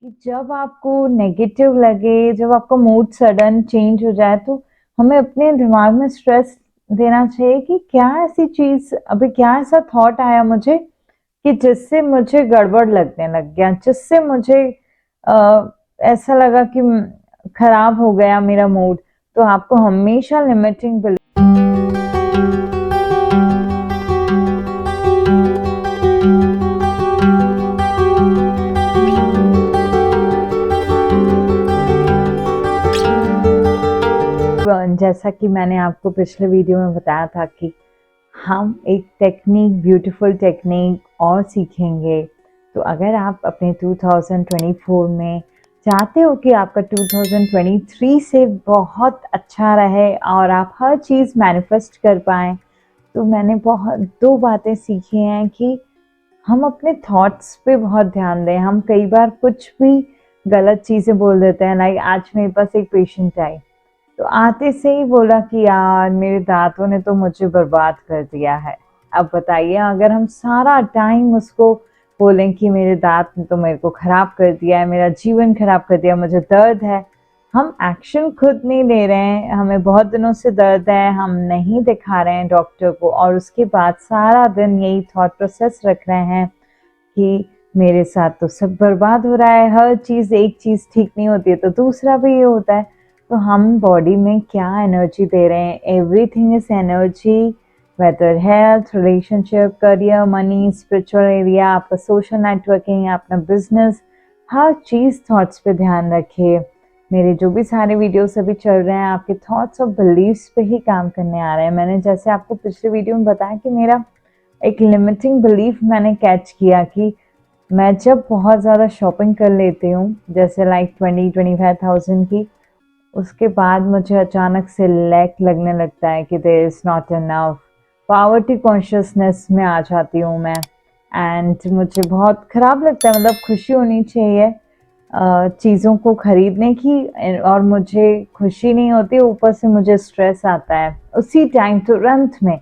कि जब आपको नेगेटिव लगे, जब आपका मूड सडन चेंज हो जाए तो हमें अपने दिमाग में स्ट्रेस देना चाहिए कि क्या ऐसी चीज़ अभी क्या ऐसा थॉट आया मुझे कि जिससे मुझे गड़बड़ लगने लग गया, जिससे मुझे ऐसा लगा कि खराब हो गया मेरा मूड। तो आपको हमेशा लिमिटिंग जैसा कि मैंने आपको पिछले वीडियो में बताया था कि हम एक टेक्निक, ब्यूटीफुल टेक्निक और सीखेंगे। तो अगर आप अपने 2024 में चाहते हो कि आपका 2023 से बहुत अच्छा रहे और आप हर चीज़ मैनिफेस्ट कर पाएँ, तो मैंने बहुत 2 बातें सीखी हैं कि हम अपने थॉट्स पे बहुत ध्यान दें। हम कई बार कुछ भी गलत चीज़ें बोल देते हैं। लाइक आज मेरे पास एक पेशेंट आई, तो आते से ही बोला कि यार मेरे दांतों ने तो मुझे बर्बाद कर दिया है। अब बताइए, अगर हम सारा टाइम उसको बोलें कि मेरे दांत ने तो मेरे को खराब कर दिया है, मेरा जीवन खराब कर दिया, मुझे दर्द है, हम एक्शन खुद नहीं ले रहे हैं, हमें बहुत दिनों से दर्द है, हम नहीं दिखा रहे हैं डॉक्टर को, और उसके बाद सारा दिन यही थॉट प्रोसेस रख रहे हैं कि मेरे साथ तो सब बर्बाद हो रहा है, हर चीज़, एक चीज़ ठीक नहीं होती है तो दूसरा भी ये होता है। तो हम बॉडी में क्या एनर्जी दे रहे हैं? Everything is energy, whether health, relationship, career, money, spiritual area, आपका सोशल नेटवर्किंग, अपना बिजनेस, हर चीज़ थॉट्स पे ध्यान रखिए। मेरे जो भी सारे वीडियोस अभी चल रहे हैं आपके थॉट्स और बिलीव्स पे ही काम करने आ रहे हैं। मैंने जैसे आपको पिछले वीडियो में बताया कि मेरा एक लिमिटिंग बिलीफ मैंने कैच किया कि मैं जब बहुत ज़्यादा शॉपिंग कर लेती हूँ, जैसे लाइक 20-25,000 की, उसके बाद मुझे अचानक से लैक लगने लगता है कि there is not enough. Poverty consciousness में आ जाती हूँ मैं, एंड मुझे बहुत ख़राब लगता है। मतलब खुशी होनी चाहिए चीज़ों को खरीदने की, और मुझे खुशी नहीं होती, ऊपर से मुझे स्ट्रेस आता है उसी टाइम तुरंत में।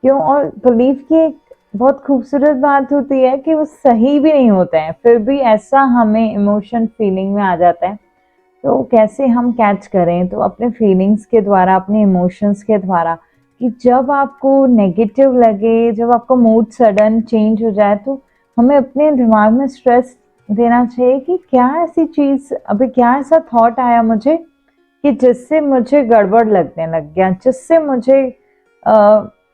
क्यों? और बिलीफ की एक बहुत खूबसूरत बात होती है कि वो सही भी नहीं होता है, फिर भी ऐसा हमें इमोशन फीलिंग में आ जाता है। तो कैसे हम कैच करें? तो अपने फीलिंग्स के द्वारा, अपने इमोशंस के द्वारा, कि जब आपको नेगेटिव लगे, जब आपका मूड सडन चेंज हो जाए तो हमें अपने दिमाग में स्ट्रेस देना चाहिए कि क्या ऐसी चीज़ अभी क्या ऐसा थॉट आया मुझे कि जिससे मुझे गड़बड़ लगने लग गया, जिससे मुझे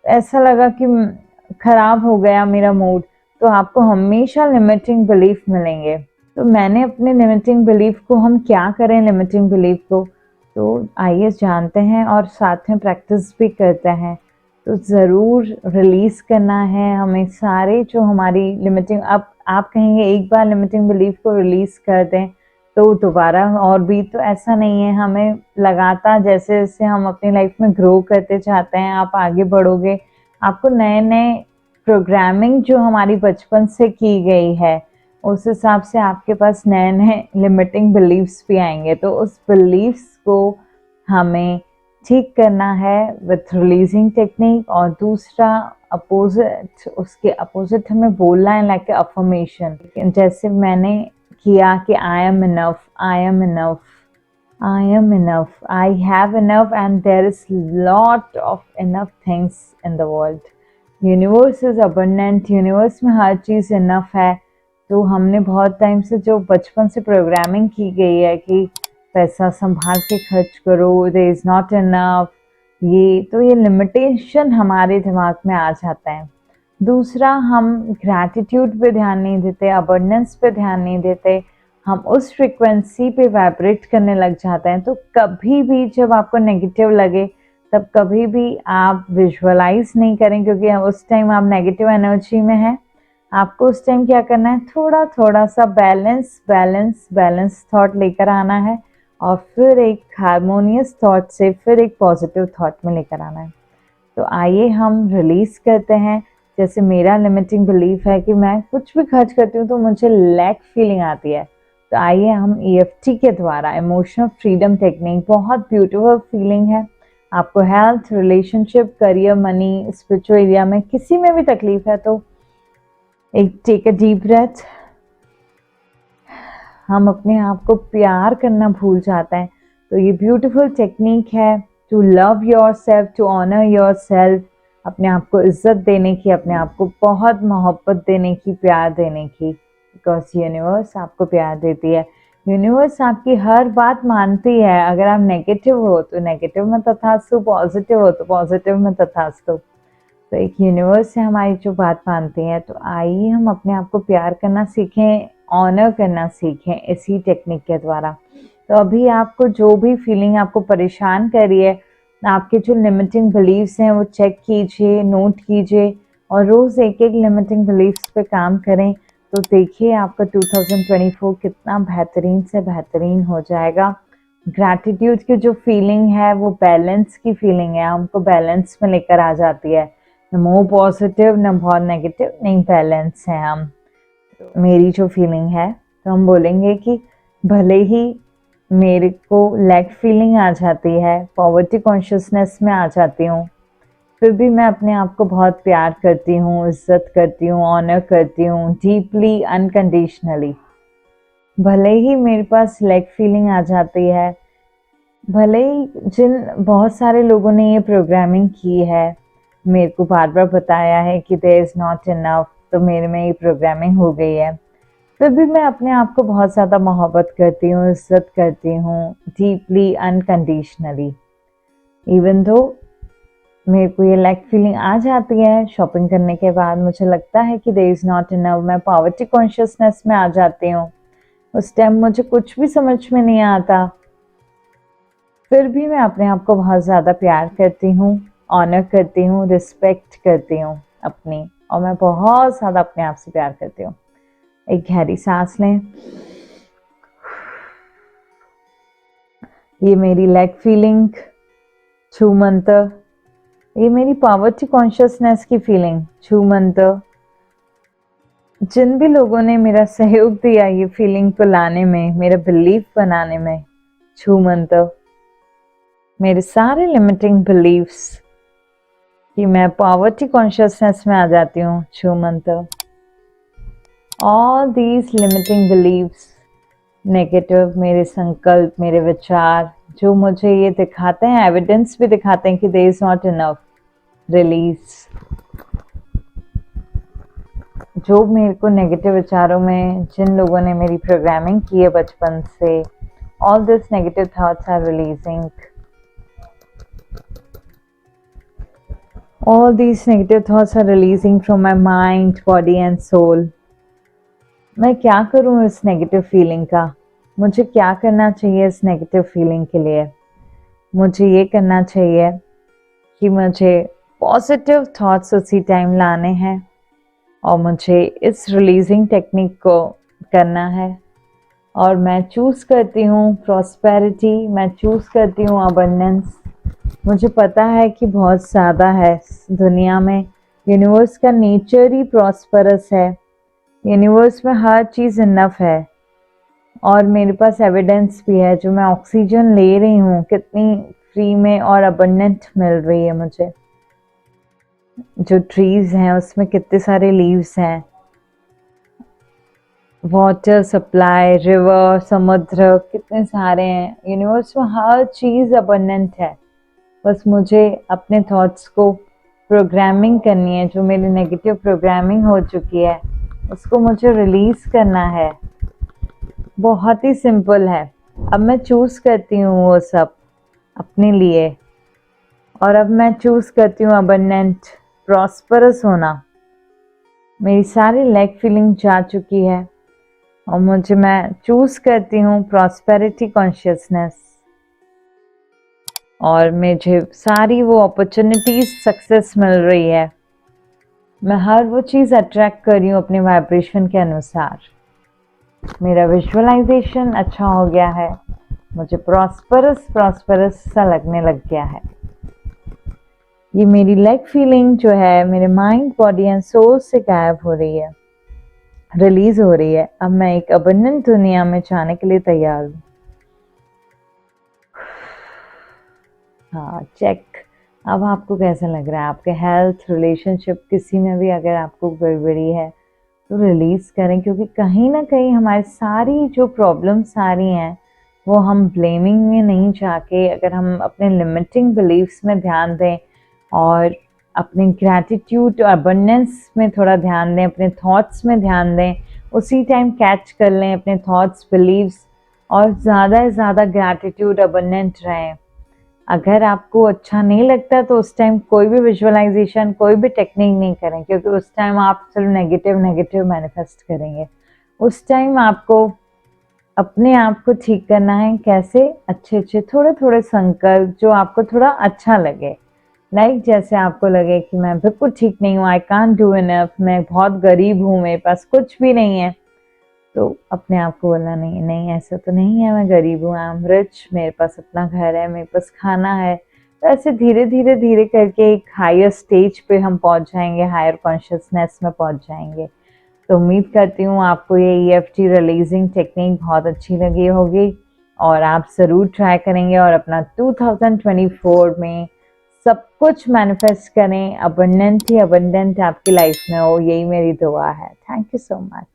ऐसा लगा कि खराब हो गया मेरा मूड। तो आपको हमेशा लिमिटिंग बिलीफ मिलेंगे। तो मैंने अपने लिमिटिंग बिलीफ को, हम क्या करें लिमिटिंग बिलीफ को, तो आइए जानते हैं और साथ में प्रैक्टिस भी करते हैं। तो ज़रूर रिलीज़ करना है हमें सारे जो हमारी लिमिटिंग, अब आप कहेंगे एक बार लिमिटिंग बिलीफ को रिलीज़ कर दें तो दोबारा और भी, तो ऐसा नहीं है। हमें लगातार जैसे जैसे हम अपनी लाइफ में ग्रो करते जाते हैं, आप आगे बढ़ोगे, आपको नए नए प्रोग्रामिंग जो हमारी बचपन से की गई है उस हिसाब से आपके पास नए नए लिमिटिंग बिलीव्स भी आएंगे। तो उस बिलीव्स को हमें ठीक करना है विथ रिलीजिंग टेक्निक। और दूसरा अपोजिट, उसके अपोजिट हमें बोलना है लाइक अफर्मेशन, जैसे मैंने किया कि I am enough, I am enough, I am enough, I have enough, and there is lot of enough things in the world. Universe is abundant, universe में हर चीज़ इनफ है। तो हमने बहुत टाइम से जो बचपन से प्रोग्रामिंग की गई है कि पैसा संभाल के खर्च करो, देयर इज़ नॉट इनफ, ये लिमिटेशन हमारे दिमाग में आ जाता है। दूसरा, हम ग्रैटिट्यूड पे ध्यान नहीं देते, अबंडेंस पे ध्यान नहीं देते, हम उस फ्रिक्वेंसी पे वाइब्रेट करने लग जाते हैं। तो कभी भी जब आपको नेगेटिव लगे तब कभी भी आप विजुअलाइज नहीं करें, क्योंकि उस टाइम आप नेगेटिव एनर्जी में हैं। आपको उस टाइम क्या करना है, थोड़ा थोड़ा सा बैलेंस बैलेंस बैलेंस थॉट लेकर आना है, और फिर एक हारमोनियस थॉट से फिर एक पॉजिटिव थॉट में लेकर आना है। तो आइए हम रिलीज करते हैं। जैसे मेरा लिमिटिंग बिलीफ है कि मैं कुछ भी खर्च करती हूँ तो मुझे लैक फीलिंग आती है। तो आइए हम EFT के द्वारा, इमोशनल फ्रीडम टेक्निक, बहुत ब्यूटीफुल फीलिंग है, आपको health, relationship, career, money, spiritual area में किसी में भी तकलीफ है तो एक टेक अ डीप ब्रेथ। हम अपने आप को प्यार करना भूल जाते हैं, तो ये ब्यूटीफुल टेक्निक है to love yourself, to honour yourself, अपने आप को इज्जत देने की, अपने आप को बहुत मोहब्बत देने की, प्यार देने की, बिकॉज यूनिवर्स आपको प्यार देती है। यूनिवर्स आपकी हर बात मानती है। अगर आप नेगेटिव हो तो नेगेटिव में तथास्तु, पॉजिटिव हो तो पॉजिटिव में तथास्तु। तो एक यूनिवर्स है हमारी जो बात मानती है। तो आइए हम अपने आप को प्यार करना सीखें, ऑनर करना सीखें इसी टेक्निक के द्वारा। तो अभी आपको जो भी फीलिंग आपको परेशान कर रही है, आपके जो लिमिटिंग बिलीव्स हैं वो चेक कीजिए, नोट कीजिए और रोज़ एक एक लिमिटिंग बिलीव्स पे काम करें। तो देखिए आपका 2024 कितना बेहतरीन से बेहतरीन हो जाएगा। ग्रैटिट्यूड की जो फीलिंग है वो बैलेंस की फीलिंग है, हमको बैलेंस में लेकर आ जाती है। न मोर पॉजिटिव न बहुत नेगेटिव, नहीं, बैलेंस है हम। तो मेरी जो फीलिंग है, तो हम बोलेंगे कि भले ही मेरे को लैक फीलिंग आ जाती है, पॉवर्टी कॉन्शियसनेस में आ जाती हूँ, फिर भी मैं अपने आप को बहुत प्यार करती हूँ, इज्जत करती हूँ, ऑनर करती हूँ, डीपली, अनकंडीशनली। भले ही मेरे पास लैक फीलिंग आ जाती है, भले ही जिन बहुत सारे लोगों ने ये प्रोग्रामिंग की है, मेरे को बार बार बताया है कि देयर इज़ नॉट इनफ, तो मेरे में ये प्रोग्रामिंग हो गई है, फिर भी मैं अपने आप को बहुत ज़्यादा मोहब्बत करती हूँ, इज्जत करती हूँ, डीपली, अनकंडीशनली। इवन दो मेरे को ये लैक फीलिंग आ जाती है शॉपिंग करने के बाद, मुझे लगता है कि देयर इज़ नॉट इनफ, मैं पॉवर्टी कॉन्शियसनेस में आ जाती हूँ, उस टाइम मुझे कुछ भी समझ में नहीं आता, फिर भी मैं अपने आप को बहुत ज़्यादा प्यार करती हूँ, ऑनर करती हूँ, रिस्पेक्ट करती हूँ अपनी, और मैं बहुत ज़्यादा अपने आप से प्यार करती हूँ। एक गहरी सांस लें। ये मेरी लैक फीलिंग, छू मंत्र, ये मेरी पॉवर्टी कॉन्शियसनेस की फीलिंग, छू मंत्र। जिन भी लोगों ने मेरा सहयोग दिया ये फीलिंग को लाने में, मेरा बिलीफ बनाने में, छू मंत्र। मेरे सारे लिमिटिंग बिलीव्स कि मैं पॉवर्टी कॉन्शियसनेस में आ जाती हूँ, छू मंत्र। All these limiting beliefs, negative मेरे संकल्प, मेरे विचार जो मुझे ये दिखाते हैं, एविडेंस भी दिखाते हैं कि there is not enough, release. जो मेरे को नेगेटिव विचारों में जिन लोगों ने मेरी प्रोग्रामिंग की है बचपन से, all this negative thoughts are releasing, all these negative thoughts are releasing from my mind, body and soul। मैं क्या करूं इस नेगेटिव फीलिंग का, मुझे क्या करना चाहिए इस नेगेटिव फीलिंग के लिए? मुझे ये करना चाहिए कि मुझे पॉजिटिव थॉट्स उसी टाइम लाने हैं और मुझे इस रिलीजिंग टेक्निक को करना है। और मैं चूज़ करती हूँ प्रॉस्पेरिटी, मैं चूज़ करती हूँ अबंडेंस। मुझे पता है कि बहुत ज़्यादा है दुनिया में, यूनिवर्स का नेचर ही प्रॉस्परस है, यूनिवर्स में हर चीज़ इनफ है। और मेरे पास एविडेंस भी है, जो मैं ऑक्सीजन ले रही हूँ कितनी फ्री में और अबंडेंट मिल रही है मुझे। जो ट्रीज़ हैं उसमें कितने सारे लीव्स हैं, वाटर सप्लाई, रिवर, समुद्र कितने सारे हैं, यूनिवर्स में हर चीज़ अबंडेंट है। बस मुझे अपने थॉट्स को प्रोग्रामिंग करनी है, जो मेरी नेगेटिव प्रोग्रामिंग हो चुकी है उसको मुझे रिलीज़ करना है। बहुत ही सिंपल है। अब मैं चूज़ करती हूँ वो सब अपने लिए, और अब मैं चूज़ करती हूँ अबंडेंट, प्रॉस्परस होना। मेरी सारी लैक फीलिंग जा चुकी है और मैं चूज़ करती हूँ प्रॉस्पेरिटी कॉन्शियसनेस, और मुझे सारी वो अपॉर्चुनिटीज सक्सेस मिल रही है। मैं हर वो चीज़ अट्रैक्ट कर रही हूँ अपने वाइब्रेशन के अनुसार। मेरा विजुअलाइजेशन अच्छा हो गया है, मुझे प्रॉस्परस सा लगने लग गया है। ये मेरी लैक फीलिंग जो है मेरे माइंड, बॉडी एंड सोल से गायब हो रही है, रिलीज हो रही है। अब मैं एक अबंडेंट दुनिया में जाने के लिए तैयार हूँ। हाँ, चेक। अब आपको कैसा लग रहा है? आपके हेल्थ, रिलेशनशिप, किसी में भी अगर आपको गड़बड़ी है तो रिलीज़ करें, क्योंकि कहीं ना कहीं हमारी सारी जो प्रॉब्लम्स आ रही हैं वो हम ब्लेमिंग में नहीं जाके, अगर हम अपने लिमिटिंग बिलीव्स में ध्यान दें और अपने ग्रैटिट्यूड और अबंडेंस में थोड़ा ध्यान दें, अपने थॉट्स में ध्यान दें, उसी टाइम कैच कर लें अपने थॉट्स, बिलीव्स, और ज़्यादा से ज़्यादा ग्रैटिट्यूड अबंडेंट रहें। अगर आपको अच्छा नहीं लगता तो उस टाइम कोई भी विजुअलाइजेशन, कोई भी टेक्निक नहीं करें, क्योंकि उस टाइम आप सिर्फ नेगेटिव नेगेटिव मैनिफेस्ट करेंगे। उस टाइम आपको अपने आप को ठीक करना है। कैसे? अच्छे अच्छे थोड़े थोड़े संकल्प जो आपको थोड़ा अच्छा लगे। लाइक जैसे आपको लगे कि मैं बिल्कुल ठीक नहीं हूँ, आई कांट डू इनफ, मैं बहुत गरीब हूँ, मेरे पास कुछ भी नहीं है, तो अपने आप को बोलना नहीं नहीं ऐसा तो नहीं है, मैं गरीब हूँ, आई एम रिच, मेरे पास अपना घर है, मेरे पास खाना है। तो ऐसे धीरे धीरे धीरे करके एक हायर स्टेज पे हम पहुंच जाएंगे, हायर कॉन्शियसनेस में पहुंच जाएंगे। तो उम्मीद करती हूँ आपको ये ईएफटी रिलीजिंग टेक्निक बहुत अच्छी लगी होगी और आप ज़रूर ट्राई करेंगे और अपना 2024 में सब कुछ मैनिफेस्ट करें, अबंडेंट ही अबंडेंट आपकी लाइफ में हो, यही मेरी दुआ है। Thank you so much.